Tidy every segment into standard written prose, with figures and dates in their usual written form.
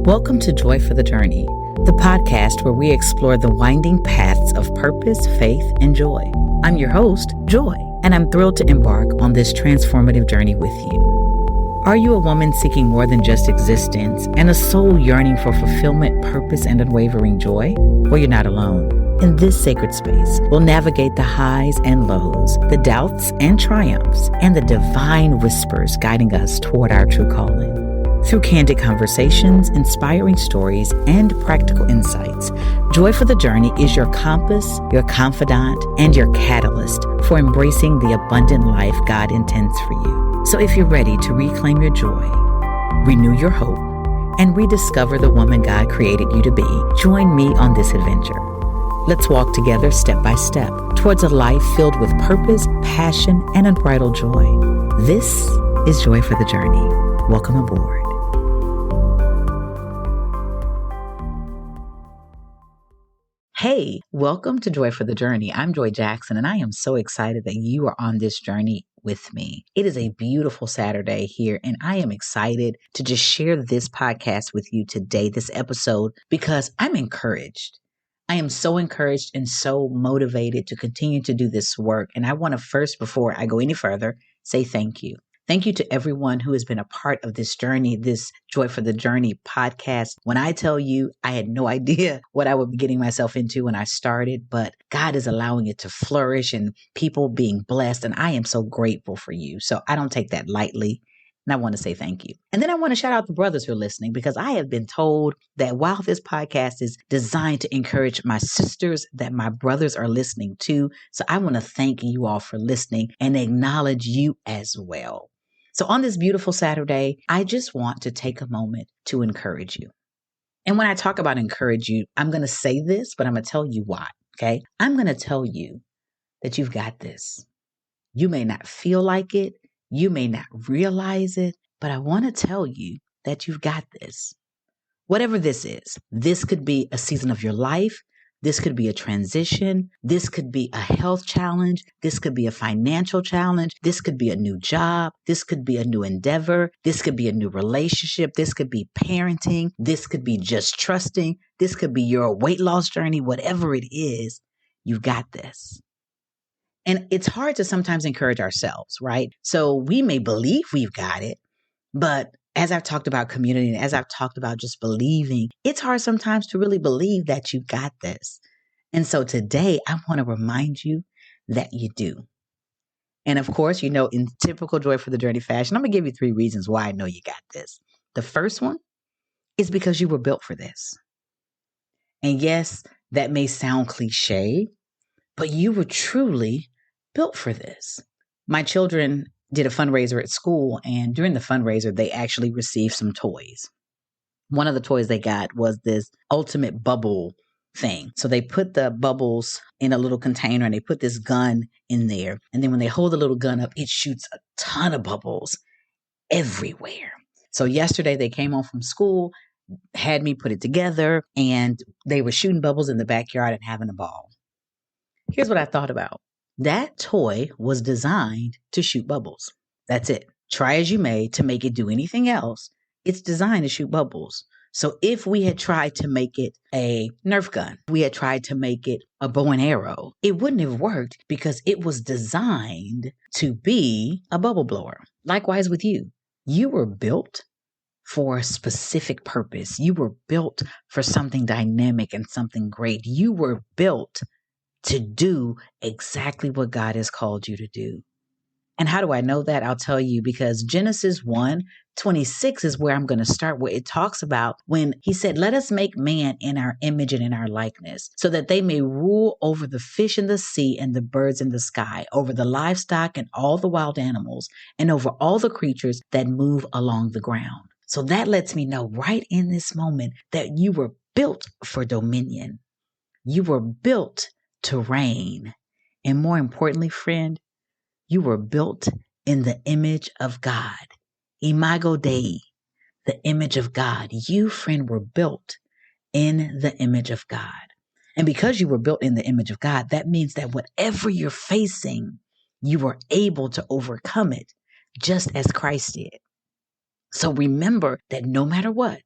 Welcome to Joy for the Journey, the podcast where we explore the winding paths of purpose, faith, and joy. I'm your host, Joy, and I'm thrilled to embark on this transformative journey with you. Are you a woman seeking more than just existence and a soul yearning for fulfillment, purpose, and unwavering joy? Well, you're not alone. In this sacred space, we'll navigate the highs and lows, the doubts and triumphs, and the divine whispers guiding us toward our true calling. Through candid conversations, inspiring stories, and practical insights, Joy for the Journey is your compass, your confidant, and your catalyst for embracing the abundant life God intends for you. So if you're ready to reclaim your joy, renew your hope, and rediscover the woman God created you to be, join me on this adventure. Let's walk together step by step towards a life filled with purpose, passion, and unbridled joy. This is Joy for the Journey. Welcome aboard. Hey, welcome to Joy for the Journey. I'm Joy Jackson, and I am so excited that you are on this journey with me. It is a beautiful Saturday here, and I am excited to just share this podcast with you today, this episode, because I'm encouraged. I am so encouraged and so motivated to continue to do this work. And I want to first, before I go any further, say thank you. Thank you to everyone who has been a part of this journey, this Joy for the Journey podcast. When I tell you, I had no idea what I would be getting myself into when I started, but God is allowing it to flourish and people being blessed. And I am so grateful for you. So I don't take that lightly. And I want to say thank you. And then I want to shout out the brothers who are listening, because I have been told that while this podcast is designed to encourage my sisters, that my brothers are listening too. So I want to thank you all for listening and acknowledge you as well. So on this beautiful Saturday, I just want to take a moment to encourage you. And when I talk about encourage you, I'm going to say this, but I'm going to tell you why, okay? I'm going to tell you that you've got this. You may not feel like it. You may not realize it, but I want to tell you that you've got this. Whatever this could be a season of your life. This could be a transition. This could be a health challenge. This could be a financial challenge. This could be a new job. This could be a new endeavor. This could be a new relationship. This could be parenting. This could be just trusting. This could be your weight loss journey. Whatever it is, you've got this. And it's hard to sometimes encourage ourselves, right? So we may believe we've got it, but as I've talked about community and as I've talked about just believing, it's hard sometimes to really believe that you got this. And so today I want to remind you that you do. And of course, you know, in typical Joy for the Journey fashion, I'm going to give you 3 reasons why I know you got this. The first one is because you were built for this. And yes, that may sound cliche, but you were truly built for this. My children did a fundraiser at school, and during the fundraiser, they actually received some toys. One of the toys they got was this ultimate bubble thing. So they put the bubbles in a little container and they put this gun in there. And then when they hold the little gun up, it shoots a ton of bubbles everywhere. So yesterday they came home from school, had me put it together, and they were shooting bubbles in the backyard and having a ball. Here's what I thought about. That toy was designed to shoot bubbles. That's it. Try as you may to make it do anything else, it's designed to shoot bubbles. So if we had tried to make it a Nerf gun, we had tried to make it a bow and arrow, it wouldn't have worked because it was designed to be a bubble blower. Likewise with you. You were built for a specific purpose. You were built for something dynamic and something great. You were built to do exactly what God has called you to do. And how do I know that? I'll tell you, because Genesis 1:26 is where I'm going to start, where it talks about when he said, let us make man in our image and in our likeness, so that they may rule over the fish in the sea and the birds in the sky, over the livestock and all the wild animals, and over all the creatures that move along the ground. So that lets me know right in this moment that you were built for dominion. You were built to reign. And more importantly, friend, you were built in the image of God. Imago Dei, the image of God. You, friend, were built in the image of God. And because you were built in the image of God, that means that whatever you're facing, you were able to overcome it, just as Christ did. So remember that no matter what,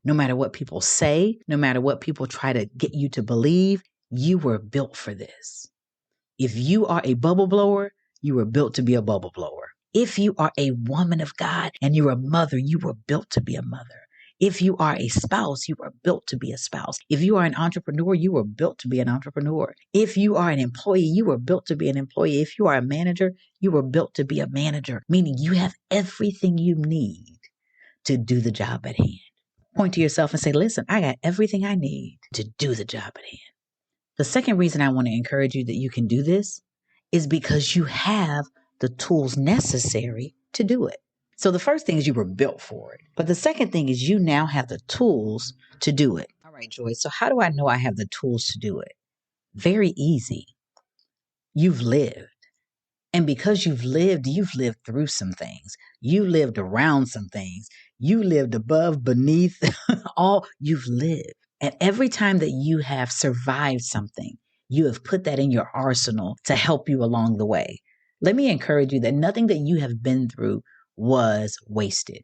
No matter what people say, no matter what people try to get you to believe, you were built for this. If you are a bubble blower, you were built to be a bubble blower. If you are a woman of God and you're a mother, you were built to be a mother. If you are a spouse, you were built to be a spouse. If you are an entrepreneur, you were built to be an entrepreneur. If you are an employee, you were built to be an employee. If you are a manager, you were built to be a manager, meaning you have everything you need to do the job at hand. Point to yourself and say, listen, I got everything I need to do the job at hand. The second reason I want to encourage you that you can do this is because you have the tools necessary to do it. So the first thing is you were built for it. But the second thing is you now have the tools to do it. All right, Joy. So how do I know I have the tools to do it? Very easy. You've lived. And because you've lived through some things. You lived around some things. You lived above, beneath, all you've lived. And every time that you have survived something, you have put that in your arsenal to help you along the way. Let me encourage you that nothing that you have been through was wasted.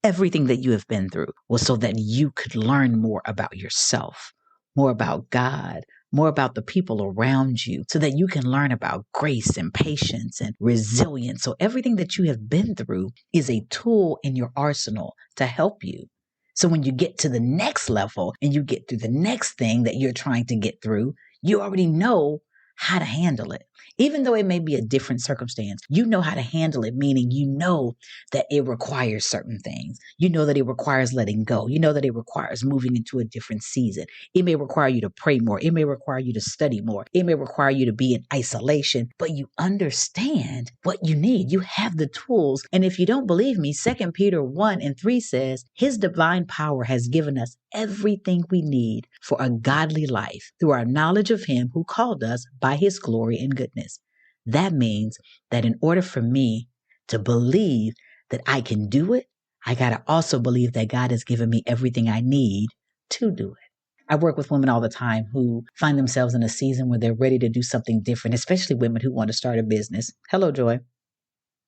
Everything that you have been through was so that you could learn more about yourself, more about God, more about the people around you, so that you can learn about grace and patience and resilience. So everything that you have been through is a tool in your arsenal to help you. So when you get to the next level and you get through the next thing that you're trying to get through, you already know how to handle it. Even though it may be a different circumstance, you know how to handle it, meaning you know that it requires certain things. You know that it requires letting go. You know that it requires moving into a different season. It may require you to pray more. It may require you to study more. It may require you to be in isolation, but you understand what you need. You have the tools. And if you don't believe me, 2 Peter 1:3 says, his divine power has given us everything we need for a godly life through our knowledge of him who called us by his glory and goodness. That means that in order for me to believe that I can do it, I got to also believe that God has given me everything I need to do it. I work with women all the time who find themselves in a season where they're ready to do something different, especially women who want to start a business. Hello, Joy.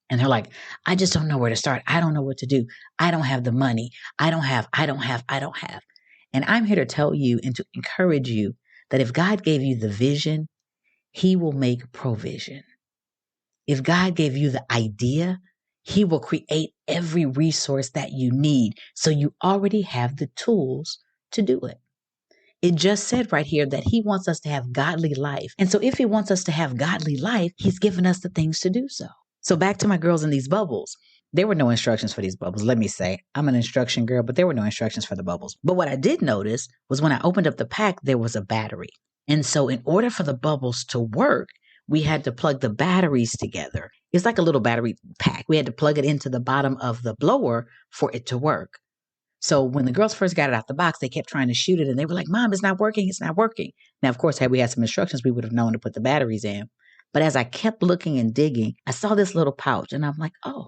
And they're like, I just don't know where to start. I don't know what to do. I don't have the money. I don't have. And I'm here to tell you and to encourage you that if God gave you the vision, he will make provision. If God gave you the idea, he will create every resource that you need. So you already have the tools to do it. It just said right here that he wants us to have godly life. And so if he wants us to have godly life, he's given us the things to do so. So back to my girls in these bubbles. There were no instructions for these bubbles. Let me say, I'm an instruction girl, but there were no instructions for the bubbles. But what I did notice was when I opened up the pack, there was a battery. And so in order for the bubbles to work, we had to plug the batteries together. It's like a little battery pack. We had to plug it into the bottom of the blower for it to work. So when the girls first got it out the box, they kept trying to shoot it and they were like, Mom, it's not working. It's not working. Now, of course, had we had some instructions, we would have known to put the batteries in. But as I kept looking and digging, I saw this little pouch and I'm like, oh.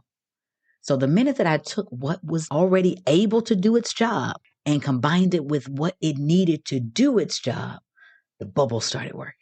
So the minute that I took what was already able to do its job and combined it with what it needed to do its job, the bubble started working.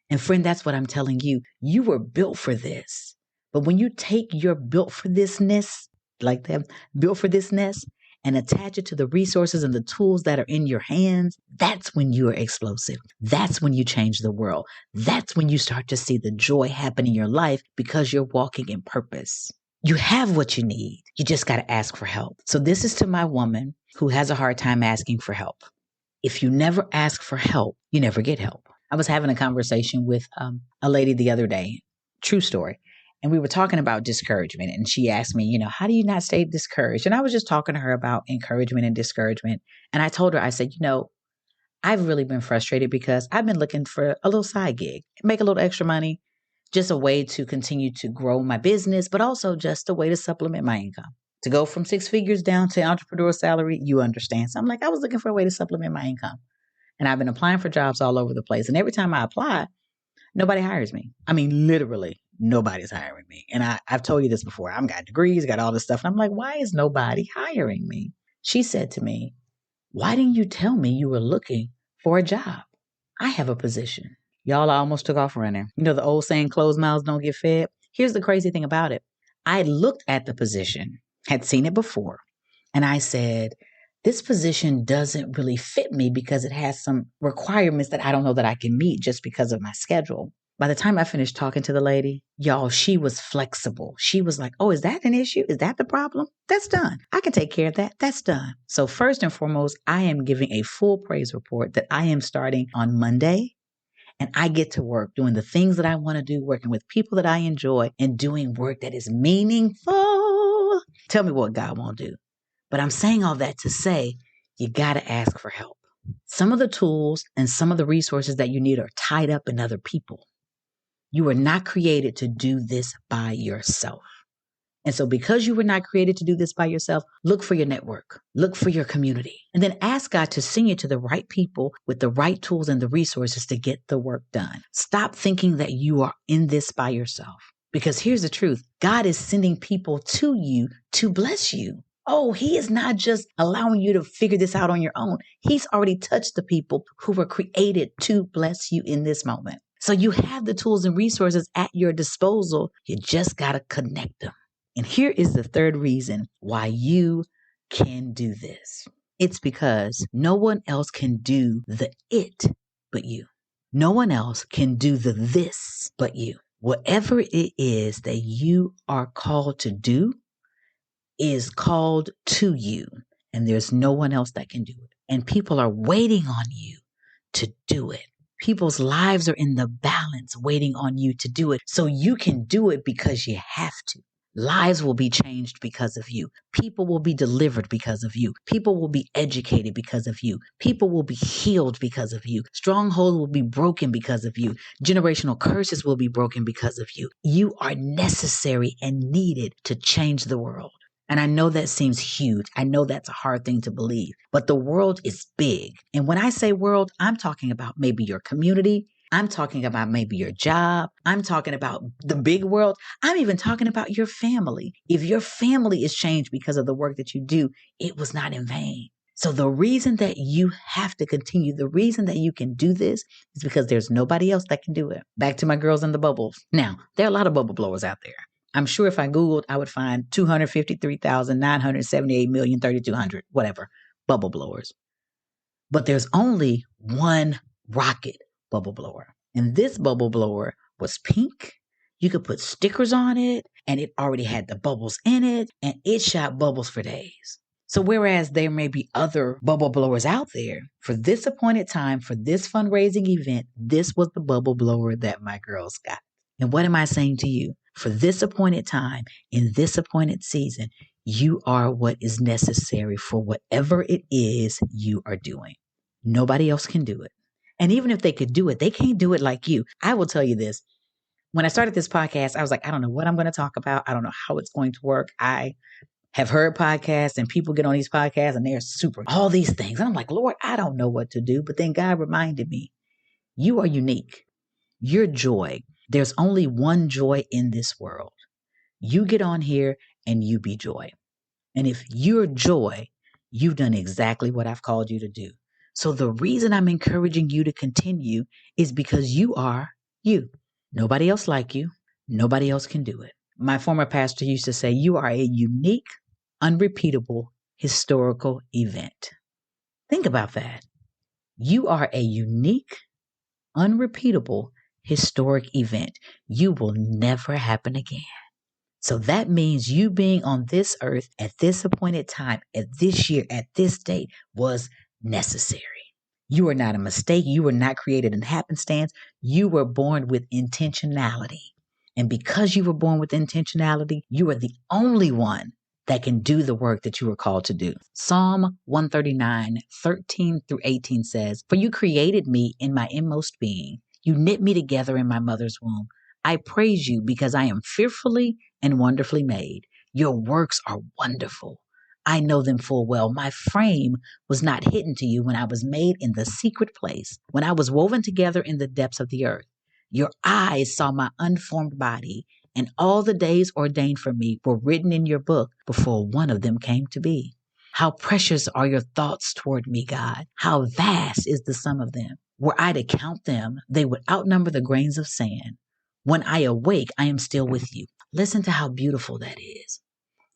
And friend, that's what I'm telling you. You were built for this. But when you take your built for thisness, like that, built for thisness, and attach it to the resources and the tools that are in your hands, that's when you are explosive. That's when you change the world. That's when you start to see the joy happen in your life because you're walking in purpose. You have what you need. You just got to ask for help. So this is to my woman who has a hard time asking for help. If you never ask for help, you never get help. I was having a conversation with a lady the other day, true story. And we were talking about discouragement. And she asked me, how do you not stay discouraged? And I was just talking to her about encouragement and discouragement. And I told her, I said, I've really been frustrated because I've been looking for a little side gig, make a little extra money, just a way to continue to grow my business, but also just a way to supplement my income. To go from 6 figures down to entrepreneur salary, you understand. So I'm like, I was looking for a way to supplement my income. And I've been applying for jobs all over the place. And every time I apply, nobody hires me. I mean, literally, nobody's hiring me. And I've told you this before. I've got degrees, got all this stuff. And I'm like, why is nobody hiring me? She said to me, why didn't you tell me you were looking for a job? I have a position. Y'all, I almost took off running. The old saying, closed mouths don't get fed. Here's the crazy thing about it. I looked at the position, had seen it before. And I said, this position doesn't really fit me because it has some requirements that I don't know that I can meet just because of my schedule. By the time I finished talking to the lady, y'all, she was flexible. She was like, oh, is that an issue? Is that the problem? That's done. I can take care of that. That's done. So first and foremost, I am giving a full praise report that I am starting on Monday. And I get to work doing the things that I want to do, working with people that I enjoy, and doing work that is meaningful. Tell me what God won't do. But I'm saying all that to say, you got to ask for help. Some of the tools and some of the resources that you need are tied up in other people. You were not created to do this by yourself. And so because you were not created to do this by yourself, look for your network, look for your community, and then ask God to send you to the right people with the right tools and the resources to get the work done. Stop thinking that you are in this by yourself. Because here's the truth. God is sending people to you to bless you. Oh, he is not just allowing you to figure this out on your own. He's already touched the people who were created to bless you in this moment. So you have the tools and resources at your disposal. You just got to connect them. And here is the third reason why you can do this. It's because no one else can do the it but you. No one else can do the this but you. Whatever it is that you are called to do is called to you, and there's no one else that can do it. And people are waiting on you to do it. People's lives are in the balance waiting on you to do it. So you can do it because you have to. Lives will be changed because of you. People will be delivered because of you. People will be educated because of you. People will be healed because of you. Strongholds will be broken because of you. Generational curses will be broken because of you. You are necessary and needed to change the world. And I know that seems huge. I know that's a hard thing to believe, but the world is big. And when I say world, I'm talking about maybe your community. I'm talking about maybe your job. I'm talking about the big world. I'm even talking about your family. If your family is changed because of the work that you do, it was not in vain. So the reason that you have to continue, the reason that you can do this is because there's nobody else that can do it. Back to my girls in the bubbles. Now, there are a lot of bubble blowers out there. I'm sure if I Googled, I would find 253,978,3,200, whatever, bubble blowers. But there's only one rocket bubble blower. And this bubble blower was pink. You could put stickers on it, and it already had the bubbles in it, and it shot bubbles for days. So whereas there may be other bubble blowers out there, for this appointed time, for this fundraising event, this was the bubble blower that my girls got. And what am I saying to you? For this appointed time, in this appointed season, you are what is necessary for whatever it is you are doing. Nobody else can do it. And even if they could do it, they can't do it like you. I will tell you this. When I started this podcast, I was like, I don't know what I'm going to talk about. I don't know how it's going to work. I have heard podcasts and people get on these podcasts and they're super, all these things. And I'm like, Lord, I don't know what to do. But then God reminded me, you are unique. You're joy. There's only one joy in this world. You get on here and you be joy. And if you're joy, you've done exactly what I've called you to do. So the reason I'm encouraging you to continue is because you are you. Nobody else like you. Nobody else can do it. My former pastor used to say, you are a unique, unrepeatable, historical event. Think about that. You are a unique, unrepeatable, historic event. You will never happen again. So that means you being on this earth at this appointed time, at this year, at this date was necessary. You are not a mistake. You were not created in happenstance. You were born with intentionality. And because you were born with intentionality, you are the only one that can do the work that you were called to do. Psalm 139:13-18 says, for you created me in my inmost being. You knit me together in my mother's womb. I praise you because I am fearfully and wonderfully made. Your works are wonderful. I know them full well. My frame was not hidden to you when I was made in the secret place, when I was woven together in the depths of the earth. Your eyes saw my unformed body, and all the days ordained for me were written in your book before one of them came to be. How precious are your thoughts toward me, God. How vast is the sum of them. Were I to count them, they would outnumber the grains of sand. When I awake, I am still with you. Listen to how beautiful that is.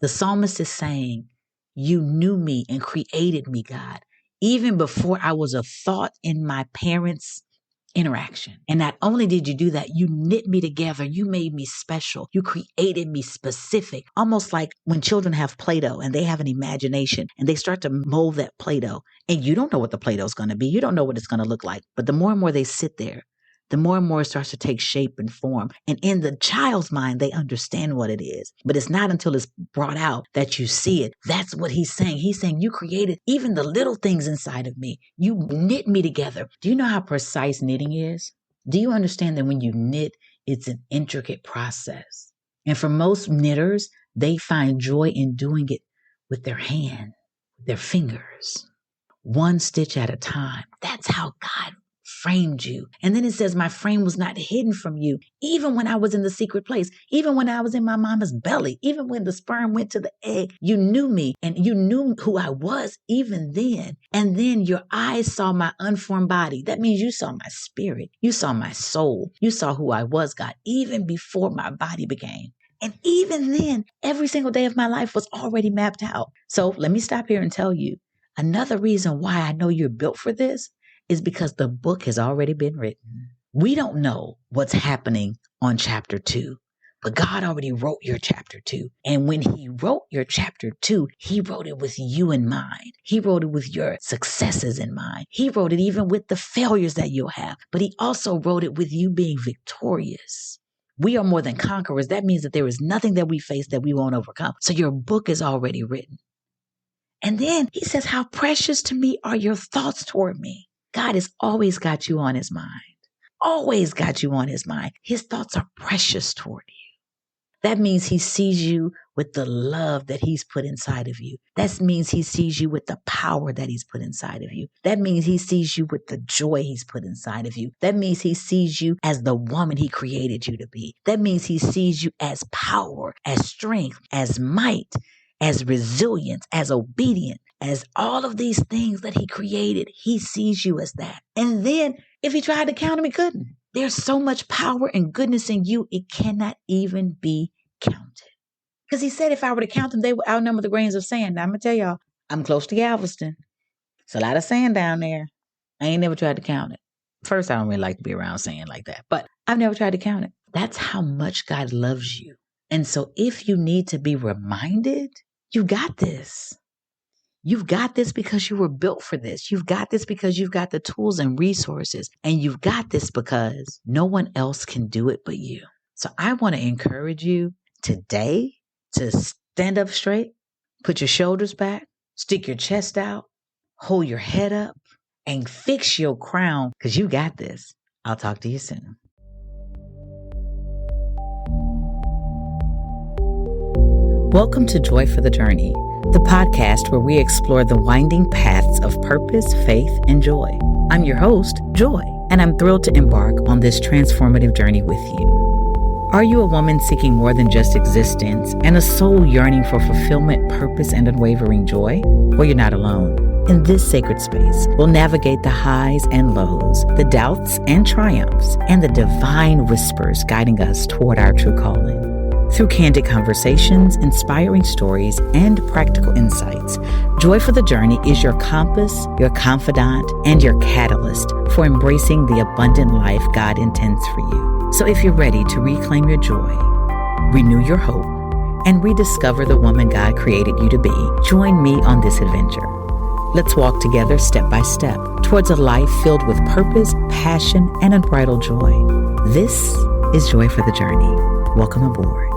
The psalmist is saying, You knew me and created me, God, even before I was a thought in my parents' interaction. And not only did you do that, you knit me together. You made me special. You created me specific, almost like when children have Play-Doh and they have an imagination and they start to mold that Play-Doh. And you don't know what the Play-Doh is going to be. You don't know what it's going to look like. But the more and more they sit there, the more and more it starts to take shape and form. And in the child's mind, they understand what it is. But it's not until it's brought out that you see it. That's what he's saying. He's saying, you created even the little things inside of me. You knit me together. Do you know how precise knitting is? Do you understand that when you knit, it's an intricate process? And for most knitters, they find joy in doing it with their hand, their fingers, one stitch at a time. That's how God framed you. And then it says, my frame was not hidden from you, even when I was in the secret place, even when I was in my mama's belly, even when the sperm went to the egg, you knew me and you knew who I was even then. And then your eyes saw my unformed body. That means you saw my spirit. You saw my soul. You saw who I was, God, even before my body became. And even then, every single day of my life was already mapped out. So let me stop here and tell you, another reason why I know you're built for this is because the book has already been written. We don't know what's happening on chapter 2, but God already wrote your chapter 2. And when he wrote your chapter 2, he wrote it with you in mind. He wrote it with your successes in mind. He wrote it even with the failures that you'll have, but he also wrote it with you being victorious. We are more than conquerors. That means that there is nothing that we face that we won't overcome. So your book is already written. And then he says, how precious to me are your thoughts toward me. God has always got you on his mind, always got you on his mind. His thoughts are precious toward you. That means he sees you with the love that he's put inside of you. That means he sees you with the power that he's put inside of you. That means he sees you with the joy he's put inside of you. That means he sees you as the woman he created you to be. That means he sees you as power, as strength, as might, as resilience, as obedience, as all of these things that he created. He sees you as that. And then if he tried to count them, he couldn't. There's so much power and goodness in you, it cannot even be counted. Because he said if I were to count them, they would outnumber the grains of sand. Now I'm going to tell y'all, I'm close to Galveston. It's a lot of sand down there. I ain't never tried to count it. First, I don't really like to be around sand like that, but I've never tried to count it. That's how much God loves you. And so if you need to be reminded, you got this. You've got this because you were built for this. You've got this because you've got the tools and resources. And you've got this because no one else can do it but you. So I want to encourage you today to stand up straight, put your shoulders back, stick your chest out, hold your head up, and fix your crown because you got this. I'll talk to you soon. Welcome to Joy for the Journey, the podcast where we explore the winding paths of purpose, faith, and joy. I'm your host, Joy, and I'm thrilled to embark on this transformative journey with you. Are you a woman seeking more than just existence and a soul yearning for fulfillment, purpose, and unwavering joy? Well, you're not alone. In this sacred space, we'll navigate the highs and lows, the doubts and triumphs, and the divine whispers guiding us toward our true calling. Through candid conversations, inspiring stories, and practical insights, Joy for the Journey is your compass, your confidant, and your catalyst for embracing the abundant life God intends for you. So if you're ready to reclaim your joy, renew your hope, and rediscover the woman God created you to be, join me on this adventure. Let's walk together step by step towards a life filled with purpose, passion, and unbridled joy. This is Joy for the Journey. Welcome aboard.